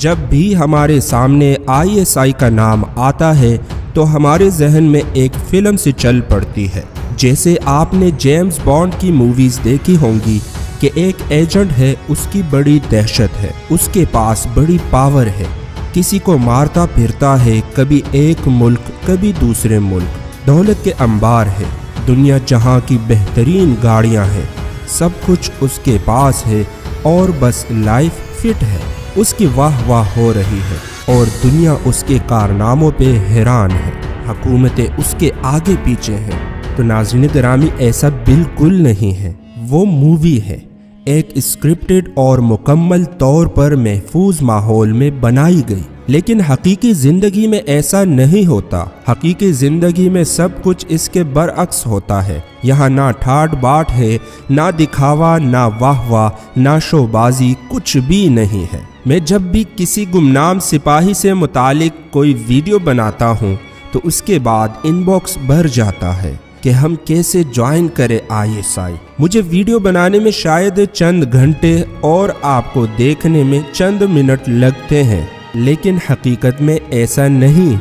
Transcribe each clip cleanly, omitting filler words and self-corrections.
جب بھی ہمارے سامنے ISI کا نام آتا ہے تو ہمارے ذہن میں ایک فلم سی چل پڑتی ہے۔ جیسے آپ نے جیمز بانڈ کی موویز دیکھی ہوں گی کہ ایک ایجنٹ ہے، اس کی بڑی دہشت ہے، اس کے پاس بڑی پاور ہے، کسی کو مارتا پھرتا ہے، کبھی ایک ملک کبھی دوسرے ملک، دولت کے انبار ہے، دنیا جہاں کی بہترین گاڑیاں ہیں، سب کچھ اس کے پاس ہے اور بس لائف فٹ ہے، اس کی واہ واہ ہو رہی ہے اور دنیا اس کے کارناموں پہ حیران ہے، حکومتیں اس کے آگے پیچھے ہیں۔ تو ناظرین گرامی، ایسا بالکل نہیں ہے، وہ مووی ہے، ایک اسکرپٹڈ اور مکمل طور پر محفوظ ماحول میں بنائی گئی۔ لیکن حقیقی زندگی میں ایسا نہیں ہوتا، حقیقی زندگی میں سب کچھ اس کے برعکس ہوتا ہے۔ یہاں نہ ٹھاٹ باٹ ہے، نہ دکھاوا، نہ واہ واہ، نہ شو بازی، کچھ بھی نہیں ہے۔ میں جب بھی کسی گمنام سپاہی سے متعلق کوئی ویڈیو بناتا ہوں تو اس کے بعد ان باکس بھر جاتا ہے کہ ہم کیسے جوائن کریں ISI۔ مجھے ویڈیو بنانے میں شاید چند گھنٹے اور آپ کو دیکھنے میں چند منٹ لگتے ہیں، لیکن حقیقت میں ایسا نہیں،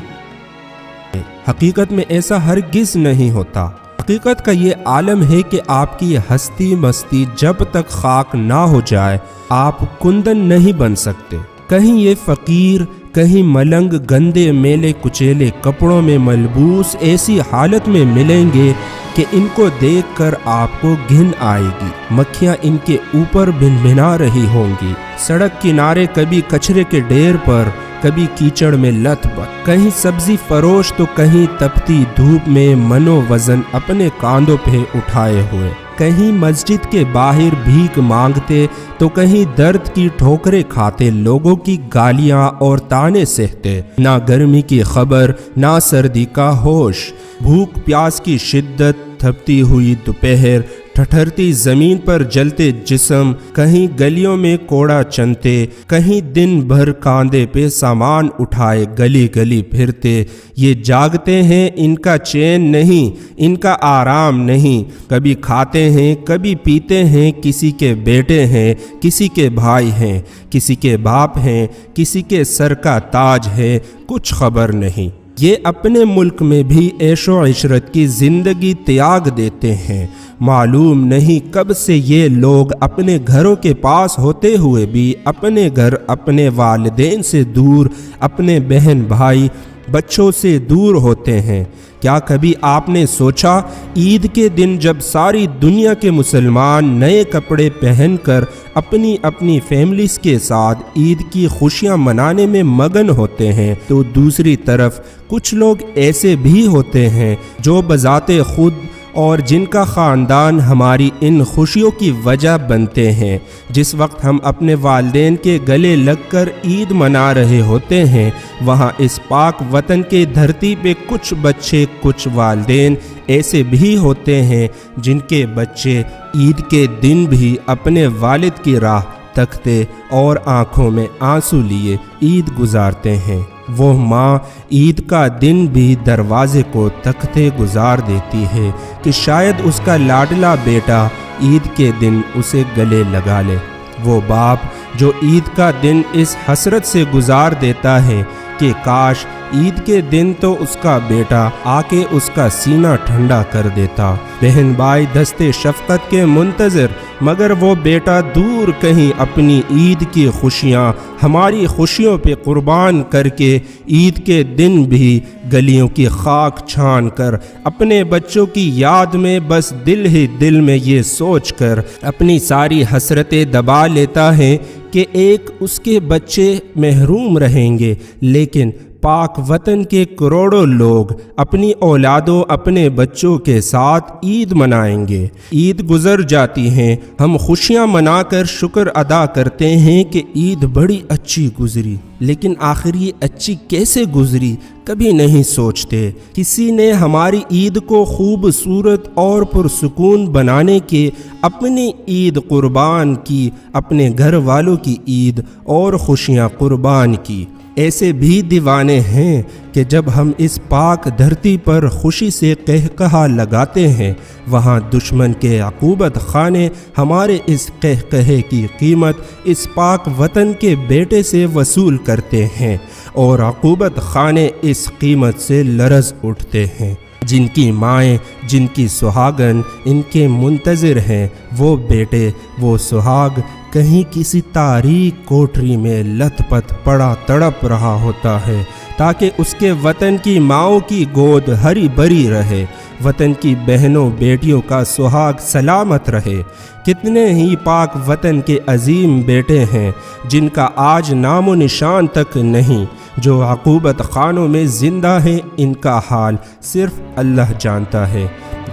حقیقت میں ایسا ہرگز نہیں ہوتا۔ حقیقت کا یہ عالم ہے کہ آپ کی ہستی مستی جب تک خاک نہ ہو جائے آپ کندن نہیں بن سکتے۔ کہیں یہ فقیر، کہیں ملنگ، گندے میلے کچیلے کپڑوں میں ملبوس ایسی حالت میں ملیں گے کہ ان کو دیکھ کر آپ کو گھن آئے گی، مکھیاں ان کے اوپر بن بنا رہی ہوں گی، سڑک کنارے کبھی کچرے کے ڈھیر پر، کبھی کیچڑ میں لت پت، کہیں سبزی فروش تو کہیں تپتی دھوپ میں منو وزن اپنے کاندھوں پہ اٹھائے ہوئے، کہیں مسجد کے باہر بھیک مانگتے تو کہیں درد کی ٹھوکریں کھاتے، لوگوں کی گالیاں اور تانے سہتے، نہ گرمی کی خبر نہ سردی کا ہوش، بھوک پیاس کی شدت، تھپتی ہوئی دوپہر، ٹھٹھرتی زمین پر جلتے جسم، کہیں گلیوں میں کوڑا چنتے، کہیں دن بھر کاندھے پہ سامان اٹھائے گلی گلی پھرتے۔ یہ جاگتے ہیں، ان کا چین نہیں، ان کا آرام نہیں، کبھی کھاتے ہیں کبھی پیتے ہیں، کسی کے بیٹے ہیں کسی کے بھائی ہیں، کسی کے باپ ہیں، کسی کے سر کا تاج ہے، کچھ خبر نہیں۔ یہ اپنے ملک میں بھی عیش و عشرت کی زندگی تیاگ دیتے ہیں، معلوم نہیں کب سے یہ لوگ اپنے گھروں کے پاس ہوتے ہوئے بھی اپنے گھر، اپنے والدین سے دور، اپنے بہن بھائی بچوں سے دور ہوتے ہیں۔ کیا کبھی آپ نے سوچا عید کے دن جب ساری دنیا کے مسلمان نئے کپڑے پہن کر اپنی اپنی فیملیز کے ساتھ عید کی خوشیاں منانے میں مگن ہوتے ہیں، تو دوسری طرف کچھ لوگ ایسے بھی ہوتے ہیں جو بذات خود اور جن کا خاندان ہماری ان خوشیوں کی وجہ بنتے ہیں۔ جس وقت ہم اپنے والدین کے گلے لگ کر عید منا رہے ہوتے ہیں، وہاں اس پاک وطن کے دھرتی پہ کچھ بچے، کچھ والدین ایسے بھی ہوتے ہیں جن کے بچے عید کے دن بھی اپنے والد کی راہ تکتے اور آنکھوں میں آنسو لیے عید گزارتے ہیں۔ وہ ماں عید کا دن بھی دروازے کو تکتے گزار دیتی ہے کہ شاید اس کا لاڈلا بیٹا عید کے دن اسے گلے لگا لے۔ وہ باپ جو عید کا دن اس حسرت سے گزار دیتا ہے کہ کاش عید کے دن تو اس کا بیٹا آ کے اس کا سینہ ٹھنڈا کر دیتا۔ بہن بھائی دستے شفقت کے منتظر، مگر وہ بیٹا دور کہیں اپنی عید کی خوشیاں ہماری خوشیوں پہ قربان کر کے عید کے دن بھی گلیوں کی خاک چھان کر اپنے بچوں کی یاد میں بس دل ہی دل میں یہ سوچ کر اپنی ساری حسرتیں دبا لیتا ہے کہ ایک اس کے بچے محروم رہیں گے، لیکن پاک وطن کے کروڑوں لوگ اپنی اولادوں، اپنے بچوں کے ساتھ عید منائیں گے۔ عید گزر جاتی ہیں، ہم خوشیاں منا کر شکر ادا کرتے ہیں کہ عید بڑی اچھی گزری، لیکن آخر یہ اچھی کیسے گزری کبھی نہیں سوچتے۔ کسی نے ہماری عید کو خوبصورت اور پرسکون بنانے کے اپنی عید قربان کی، اپنے گھر والوں کی عید اور خوشیاں قربان کی۔ ایسے بھی دیوانے ہیں کہ جب ہم اس پاک دھرتی پر خوشی سے قہقہا لگاتے ہیں، وہاں دشمن کے عقوبت خانے ہمارے اس قہقہے کی قیمت اس پاک وطن کے بیٹے سے وصول کرتے ہیں، اور عقوبت خانے اس قیمت سے لرز اٹھتے ہیں۔ جن کی مائیں، جن کی سہاگن ان کے منتظر ہیں، وہ بیٹے، وہ سہاگ کہیں کسی تاریک کوٹری میں لت پت پڑا تڑپ رہا ہوتا ہے تاکہ اس کے وطن کی ماؤں کی گود ہری بھری رہے، وطن کی بہنوں بیٹیوں کا سہاگ سلامت رہے۔ کتنے ہی پاک وطن کے عظیم بیٹے ہیں جن کا آج نام و نشان تک نہیں، جو عقوبت خانوں میں زندہ ہیں، ان کا حال صرف اللہ جانتا ہے۔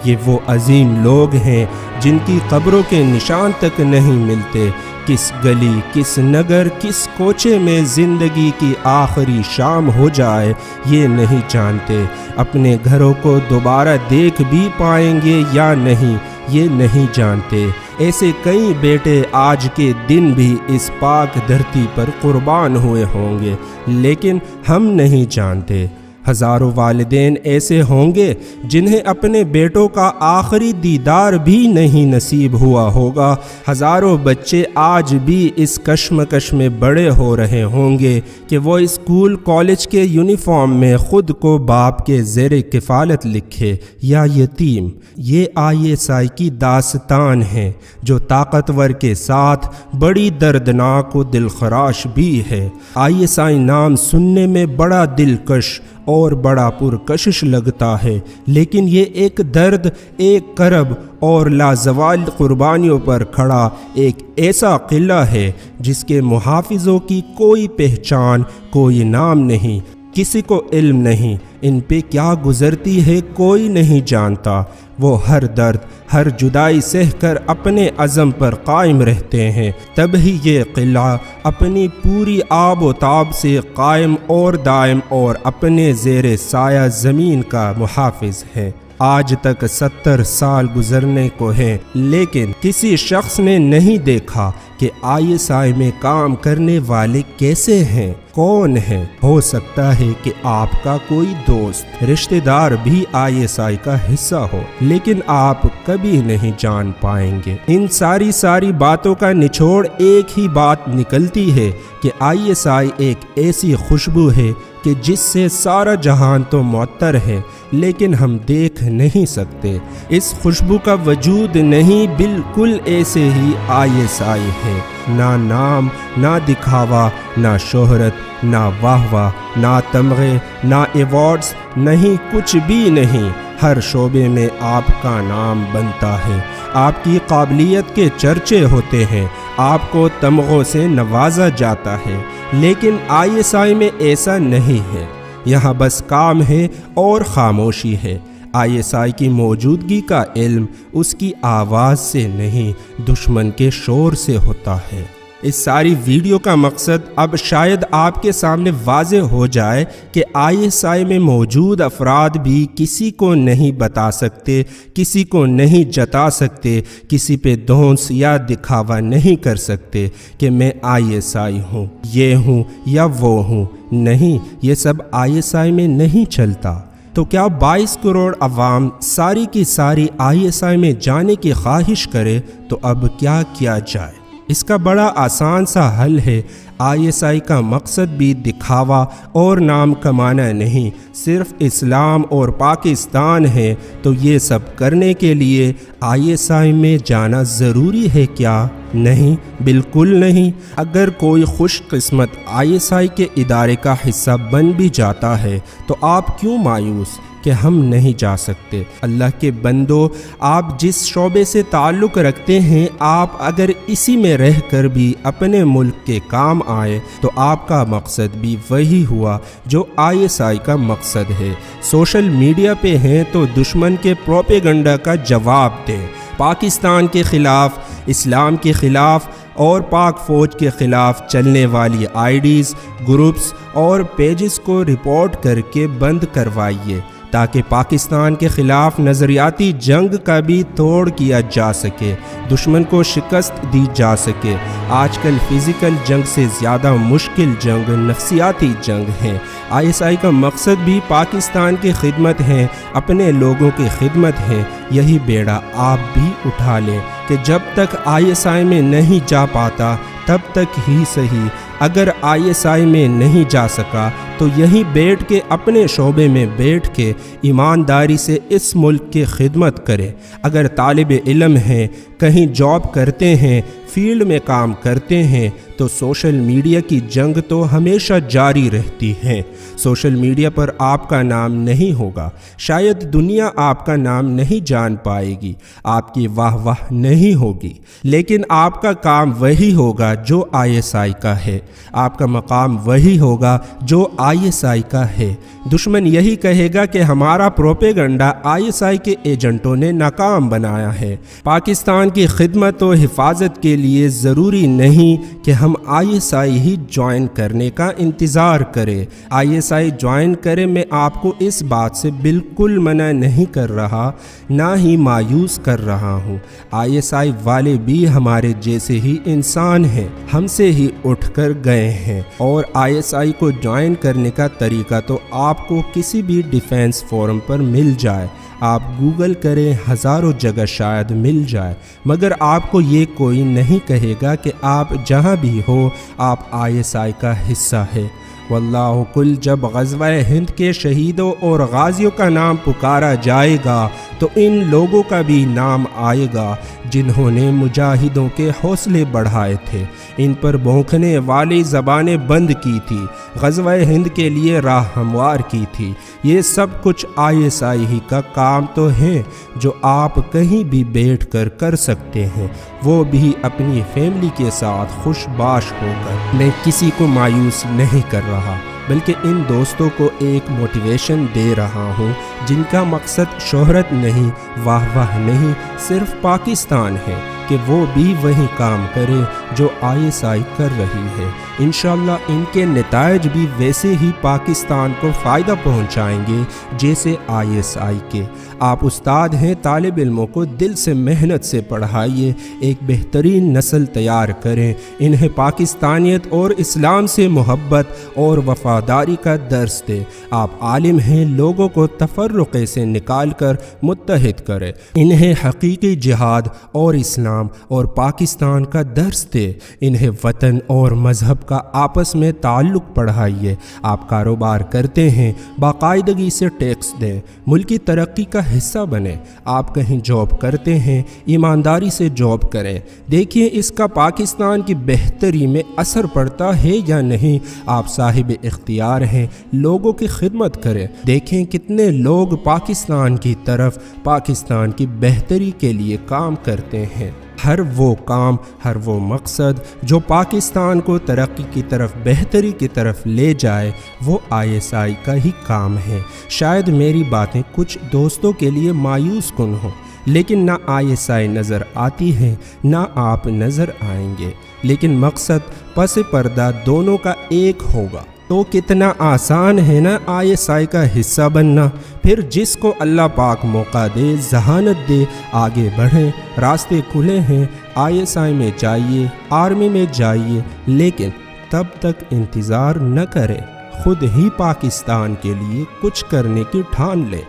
یہ وہ عظیم لوگ ہیں جن کی قبروں کے نشان تک نہیں ملتے، کس گلی، کس نگر، کس کوچے میں زندگی کی آخری شام ہو جائے یہ نہیں جانتے، اپنے گھروں کو دوبارہ دیکھ بھی پائیں گے یا نہیں یہ نہیں جانتے۔ ایسے کئی بیٹے آج کے دن بھی اس پاک دھرتی پر قربان ہوئے ہوں گے، لیکن ہم نہیں جانتے۔ ہزاروں والدین ایسے ہوں گے جنہیں اپنے بیٹوں کا آخری دیدار بھی نہیں نصیب ہوا ہوگا، ہزاروں بچے آج بھی اس کشمکش میں بڑے ہو رہے ہوں گے کہ وہ اسکول کالج کے یونیفارم میں خود کو باپ کے زیر کفالت لکھے یا یتیم۔ یہ ISI کی داستان ہے جو طاقتور کے ساتھ بڑی دردناک و دلخراش بھی ہے۔ ISI نام سننے میں بڑا دلکش اور بڑا پرکشش لگتا ہے، لیکن یہ ایک درد، ایک کرب اور لازوال قربانیوں پر کھڑا ایک ایسا قلعہ ہے جس کے محافظوں کی کوئی پہچان، کوئی نام نہیں، کسی کو علم نہیں، ان پہ کیا گزرتی ہے کوئی نہیں جانتا۔ وہ ہر درد، ہر جدائی سہ کر اپنے عزم پر قائم رہتے ہیں، تب ہی یہ قلعہ اپنی پوری آب و تاب سے قائم اور دائم اور اپنے زیر سایہ زمین کا محافظ ہے۔ آج تک 70 سال گزرنے کو ہیں، لیکن کسی شخص نے نہیں دیکھا کہ ISI میں کام کرنے والے کیسے ہیں، کون ہیں۔ ہو سکتا ہے کہ آپ کا کوئی دوست، رشتہ دار بھی ISI کا حصہ ہو، لیکن آپ کبھی نہیں جان پائیں گے۔ ان ساری باتوں کا نچوڑ ایک ہی بات نکلتی ہے کہ ISI ایک ایسی خوشبو ہے کہ جس سے سارا جہان تو معطر ہے، لیکن ہم دیکھ نہیں سکتے۔ اس خوشبو کا وجود نہیں، بالکل ایسے ہی ISI ہے۔ نہ نام، نہ دکھاوا، نہ شہرت، نہ واہ واہ، نہ تمغے، نہ ایوارڈز، نہیں، کچھ بھی نہیں۔ ہر شعبے میں آپ کا نام بنتا ہے، آپ کی قابلیت کے چرچے ہوتے ہیں، آپ کو تمغوں سے نوازا جاتا ہے، لیکن ISI میں ایسا نہیں ہے۔ یہاں بس کام ہے اور خاموشی ہے۔ ISI کی موجودگی کا علم اس کی آواز سے نہیں، دشمن کے شور سے ہوتا ہے۔ اس ساری ویڈیو کا مقصد اب شاید آپ کے سامنے واضح ہو جائے کہ ISI میں موجود افراد بھی کسی کو نہیں بتا سکتے، کسی کو نہیں جتا سکتے، کسی پہ دھونس یا دکھاوا نہیں کر سکتے کہ میں ISI ہوں، یہ ہوں یا وہ ہوں۔ نہیں، یہ سب ISI میں نہیں چلتا۔ تو کیا 22 کروڑ عوام ساری کی ساری ISI میں جانے کی خواہش کرے تو اب کیا کیا جائے؟ اس کا بڑا آسان سا حل ہے۔ ISI کا مقصد بھی دکھاوا اور نام کمانا نہیں، صرف اسلام اور پاکستان ہے۔ تو یہ سب کرنے کے لیے ISI میں جانا ضروری ہے کیا؟ نہیں، بالکل نہیں۔ اگر کوئی خوش قسمت ISI کے ادارے کا حصہ بن بھی جاتا ہے تو آپ کیوں مایوس کہ ہم نہیں جا سکتے؟ اللہ کے بندو، آپ جس شعبے سے تعلق رکھتے ہیں، آپ اگر اسی میں رہ کر بھی اپنے ملک کے کام آئے تو آپ کا مقصد بھی وہی ہوا جو ISI کا مقصد ہے۔ سوشل میڈیا پہ ہیں تو دشمن کے پروپیگنڈا کا جواب دیں، پاکستان کے خلاف، اسلام کے خلاف اور پاک فوج کے خلاف چلنے والی IDs، گروپس اور پیجز کو رپورٹ کر کے بند کروائیے۔ تاکہ پاکستان کے خلاف نظریاتی جنگ کا بھی توڑ کیا جا سکے، دشمن کو شکست دی جا سکے۔ آج کل فزیکل جنگ سے زیادہ مشکل جنگ نفسیاتی جنگ ہے۔ ISI کا مقصد بھی پاکستان کی خدمت ہے، اپنے لوگوں کی خدمت ہے۔ یہی بیڑا آپ بھی اٹھا لیں کہ جب تک ISI میں نہیں جا پاتا تب تک ہی صحیح، اگر ISI میں نہیں جا سکا تو یہیں بیٹھ کے اپنے شعبے میں بیٹھ کے ایمانداری سے اس ملک کی خدمت کرے۔ اگر طالب علم ہیں، کہیں جاب کرتے ہیں، فیلڈ میں کام کرتے ہیں تو سوشل میڈیا کی جنگ تو ہمیشہ جاری رہتی ہے۔ سوشل میڈیا پر آپ کا نام نہیں ہوگا، شاید دنیا آپ کا نام نہیں جان پائے گی، آپ کی واہ واہ نہیں ہوگی، لیکن آپ کا کام وہی ہوگا جو ISI کا ہے، آپ کا مقام وہی ہوگا جو ISI کا ہے۔ دشمن یہی کہے گا کہ ہمارا پروپیگنڈا ISI کے ایجنٹوں نے ناکام بنایا ہے۔ پاکستان کی خدمت و حفاظت کے لیے ضروری نہیں کہ ہم ISI ہی جوائن کرنے کا انتظار کریں۔ ISI جوائن کرے، میں آپ کو اس بات سے بالکل منع نہیں کر رہا، نہ ہی مایوس کر رہا ہوں۔ ISI والے بھی ہمارے جیسے ہی انسان ہیں، ہم سے ہی اٹھ کر گئے ہیں، اور ISI کو جوائن کرنے کا طریقہ تو آپ کو کسی بھی ڈیفینس فورم پر مل جائے، آپ گوگل کریں، ہزاروں جگہ شاید مل جائے، مگر آپ کو یہ کوئی نہیں کہے گا کہ آپ جہاں بھی ہو آپ ISI کا حصہ ہے۔ واللہ کل جب غزوہ ہند کے شہیدوں اور غازیوں کا نام پکارا جائے گا تو ان لوگوں کا بھی نام آئے گا جنہوں نے مجاہدوں کے حوصلے بڑھائے تھے، ان پر بھونکنے والی زبانیں بند کی تھی، غزوہ ہند کے لیے راہ ہموار کی تھی۔ یہ سب کچھ ISI ہی کا کام تو ہے جو آپ کہیں بھی بیٹھ کر سکتے ہیں، وہ بھی اپنی فیملی کے ساتھ خوش باش ہو کر۔ میں کسی کو مایوس نہیں کر رہا، بلکہ ان دوستوں کو ایک موٹیویشن دے رہا ہوں جن کا مقصد شہرت نہیں، واہ واہ نہیں، صرف پاکستان ہے، کہ وہ بھی وہی کام کرے جو ISI کر رہی ہے۔ انشاءاللہ ان کے نتائج بھی ویسے ہی پاکستان کو فائدہ پہنچائیں گے جیسے ISI کے۔ آپ استاد ہیں، طالب علموں کو دل سے محنت سے پڑھائیے، ایک بہترین نسل تیار کریں، انہیں پاکستانیت اور اسلام سے محبت اور وفاداری کا درس دیں۔ آپ عالم ہیں، لوگوں کو تفرقے سے نکال کر متحد کریں، انہیں حقیقی جہاد اور اسلام اور پاکستان کا درس دے، انہیں وطن اور مذہب کا آپس میں تعلق پڑھائیے۔ آپ کاروبار کرتے ہیں، باقاعدگی سے ٹیکس دیں، ملکی ترقی کا حصہ بنیں۔ آپ کہیں جاب کرتے ہیں، ایمانداری سے جاب کریں، دیکھیے اس کا پاکستان کی بہتری میں اثر پڑتا ہے یا نہیں۔ آپ صاحب اختیار ہیں، لوگوں کی خدمت کریں، دیکھیں کتنے لوگ پاکستان کی طرف، پاکستان کی بہتری کے لیے کام کرتے ہیں۔ ہر وہ کام، ہر وہ مقصد جو پاکستان کو ترقی کی طرف، بہتری کی طرف لے جائے، وہ ISI کا ہی کام ہے۔ شاید میری باتیں کچھ دوستوں کے لیے مایوس کن ہوں، لیکن نہ ISI نظر آتی ہے نہ آپ نظر آئیں گے، لیکن مقصد پس پردہ دونوں کا ایک ہوگا۔ تو کتنا آسان ہے نا ISI کا حصہ بننا۔ پھر جس کو اللہ پاک موقع دے، ذہانت دے، آگے بڑھیں، راستے کھلے ہیں۔ ISI میں جائیے، آرمی میں جائیے، لیکن تب تک انتظار نہ کریں، خود ہی پاکستان کے لیے کچھ کرنے کی ٹھان لیں،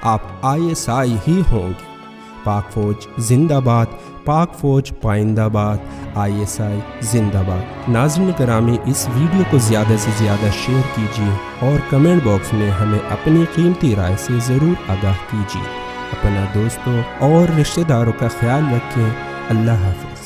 آپ ISI ہی ہوں گے۔ پاک فوج زندہ باد، پاک فوج پائندہ باد، ISI زندہ باد۔ ناظرین گرامی، اس ویڈیو کو زیادہ سے زیادہ شیئر کیجیے اور کمنٹ باکس میں ہمیں اپنی قیمتی رائے سے ضرور آگاہ کیجیے۔ اپنا دوستوں اور رشتہ داروں کا خیال رکھیں۔ اللہ حافظ۔